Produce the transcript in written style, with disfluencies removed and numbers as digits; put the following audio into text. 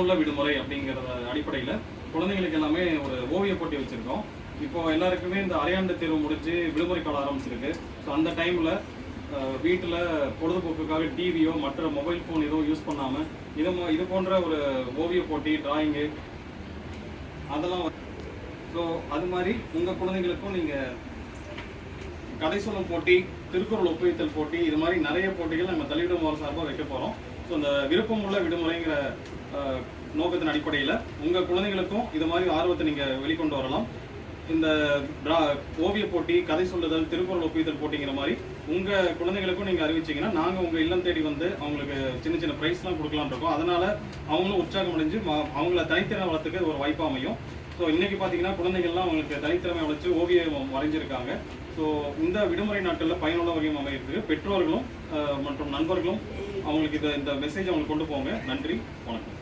உள்ள விடுமுறை அப்படிங்கறத அடிப்படையில குழந்தைகளுக்கு எல்லாமே ஒரு ஓவிய போட்டி வச்சிருக்கோம். இப்போ எல்லாருக்குமே இந்த அரையாண்டு தேர்வு முடிஞ்சு விடுமுறை காலம் ஆரம்பிச்சிருக்கு. ஸோ அந்த டைம்ல வீட்டில் பொழுதுபோக்குக்காக டிவியோ மற்ற மொபைல் ஃபோன் ஏதோ யூஸ் பண்ணாமல் இது போன்ற ஒரு ஓவிய போட்டி, டிராயிங்கு அதெல்லாம். ஸோ அது மாதிரி உங்கள் குழந்தைங்களுக்கும் நீங்கள் கதை சொல்லும் போட்டி, திருக்குறள் ஒப்புவித்தல் போட்டி, இது மாதிரி நிறைய போட்டிகள் நம்ம தள்ளிவிடும் போகிற சார்பாக வைக்க போகிறோம். ஸோ இந்த விருப்பமுள்ள விடுமுறைங்கிற நோக்கத்தின் அடிப்படையில் உங்கள் குழந்தைகளுக்கும் இது மாதிரி ஆர்வத்தை நீங்கள் வெளிக்கொண்டு வரலாம். இந்த ஓவிய போட்டி, கதை சொல்லுதல், திருக்குறள் ஒப்புவித்தல் போட்டிங்கிற மாதிரி உங்கள் குழந்தைகளுக்கும் நீங்கள் அறிவிச்சிங்கன்னா நாங்கள் உங்கள் இல்லம் தேடி வந்து அவங்களுக்கு சின்ன சின்ன ப்ரைஸ்லாம் கொடுக்கலான்னு இருக்கோம். அதனால் அவங்களும் உற்சாகம் அடைஞ்சு அவங்கள தனித்திறமை வளர்த்துக்கு ஒரு வாய்ப்பாக அமையும். ஸோ இன்றைக்கி பார்த்தீங்கன்னா குழந்தைகள்லாம் அவங்களுக்கு தனித்திறமை வளர்ச்சி ஓவியம் வரைஞ்சிருக்காங்க. ஸோ இந்த விடுமுறை நாட்களில் பயனுள்ள வகையும் அமைகிறதுக்கு பெற்றோர்களும் மற்றும் நண்பர்களும் அவங்களுக்கு இந்த மெசேஜ் அவங்களுக்கு கொண்டு போங்க. நன்றி, வணக்கம்.